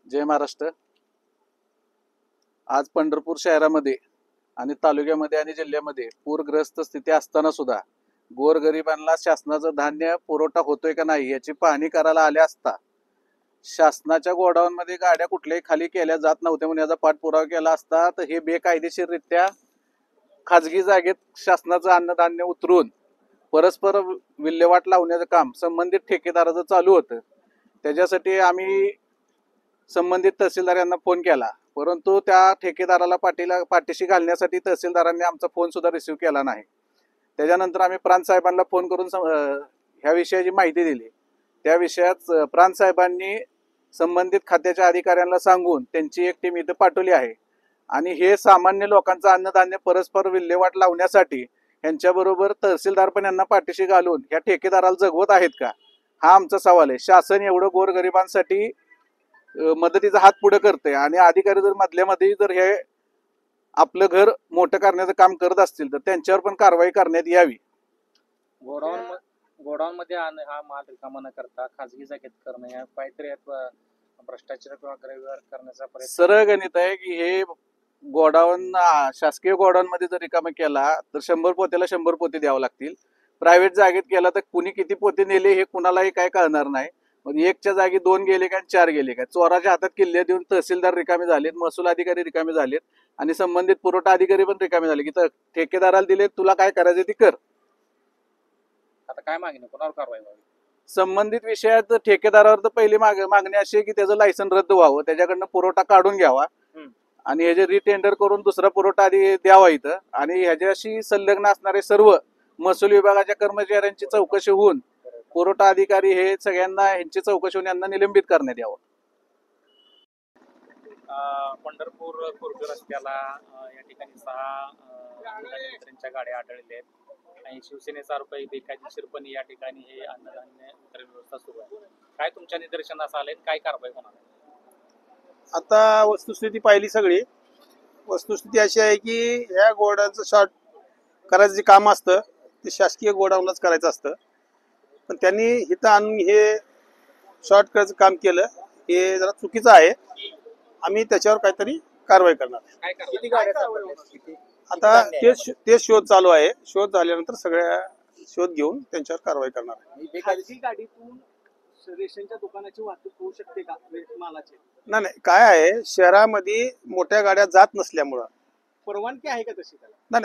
जय महाराष्ट्र। आज पंढरपूर शहरामध्ये आणि तालुक्यामध्ये आणि जिल्ह्यामध्ये पूरग्रस्त स्थिती असताना सुद्धा गोरगरिबांना शासनाचं धान्य पुरवठा होतोय का नाही याची पाहणी करायला आले असता शासनाच्या गोडाऊनमध्ये गाड्या कुठल्याही खाली केल्या जात नव्हत्या म्हणून याचा पाठपुरावा केला असता तर हे बेकायदेशीररित्या खाजगी जागेत शासनाचं अन्नधान्य उतरून परस्पर विल्हेवाट लावण्याचं काम संबंधित ठेकेदाराचं चालू होतं। त्याच्यासाठी आम्ही संबंधित तहसीलदार यांना फोन केला, परंतु त्या ठेकेदाराला पाठीशी घालण्यासाठी तहसीलदारांनी आमचा फोन सुद्धा रिसीव्ह केला नाही। त्याच्यानंतर आम्ही प्रांत साहेबांना फोन करून ह्या विषयाची माहिती दिली। त्या विषयात प्रांत साहेबांनी संबंधित खात्याच्या अधिकाऱ्यांना सांगून त्यांची एक टीम इथं पाठवली आहे आणि हे सामान्य लोकांचं अन्नधान्य परस्पर विल्हेवाट लावण्यासाठी यांच्याबरोबर तहसीलदार पण यांना पाठीशी घालून ह्या ठेकेदाराला जगवत आहेत का, हा आमचा सवाल आहे। शासन एवढं गोरगरिबांसाठी मदतीचा हात पुढे करते आणि अधिकारी जर मधल्यामध्ये जर हे आपलं घर मोठं करण्याचं काम करत असतील तर त्यांच्यावर पण कारवाई करण्यात यावी। गोडाऊन मध्ये हा माल रिकामा न करता खाजगी जागेत करणं या काहीतरी भ्रष्टाचार किंवा गैरव्यवहार करण्याचा प्रयत्न सरळ गणित आहे की हे गोडाऊन शासकीय गोडाऊन मध्ये जर रिकामा केला तर 100 पोत्याला 100 पोते द्यावं लागतील। प्रायव्हेट जागेत केला तर कुणी किती पोते नेले हे कुणालाही काय कळणार नाही। मग एकच्या जागी 2 गेले काय 4 गेले काय, चोराच्या हातात किल्ले देऊन तहसीलदार रिकामे झालेत, महसूल अधिकारी रिकामे झालेत आणि संबंधित पुरवठा अधिकारी पण रिकामे झाले की ठेकेदाराला दिले तुला काय करायचं ते कर। आता काय मागणी, कोणावर कारवाई व्हावी? संबंधित विषयात ठेकेदारावर तर पहिली मागणी अशी आहे की त्याचं लायसन रद्द व्हावं, त्याच्याकडनं पुरवठा काढून घ्यावा आणि ह्याचे रिटेंडर करून दुसरा पुरवठा आधी द्यावा इथं आणि ह्याच्याशी संलग्न असणारे सर्व महसूल विभागाच्या कर्मचाऱ्यांची चौकशी होऊन पुरवठा अधिकारी हे सगळ्यांना ह्यांची चौकशी होऊन यांना निलंबित करण्यात यावं। पंढरपूर खुर्द रस्त्याला या ठिकाणी 6 अन्नधान्य गाड्या आढळल्या आहेत आणि शिवसेनेचा आरोप आहे बेकायदेशीरपणे या ठिकाणी हे अन्नधान्य वितरण व्यवस्था सुरू आहे। काय तुमच्या निदर्शनास आले, काय कारवाई होणार आहे? आता वस्तुस्थिती पाहिली, सगळी वस्तुस्थिती अशी आहे की ह्या गोडाऊनचं शॉर्ट करायचं जे काम असतं ते शासकीय गोडाऊनलाच करायचं असतं, पण त्यांनी इथं आणून हे शॉर्ट करायचं काम केलं हे जरा चुकीचं आहे। आम्ही त्याच्यावर काहीतरी कारवाई करणार। आता ते शोध चालू आहे, शोध झाल्यानंतर सगळ्या शोध घेऊन त्यांच्यावर कारवाई करणार आहे। गाडीतून रेशनच्या दुकानाची वाहतूक होऊ शकते का मालाची? नाही, काय आहे शहरामध्ये मोठ्या गाड्या जात नसल्यामुळं परवानगी आहे का तशी? नाही,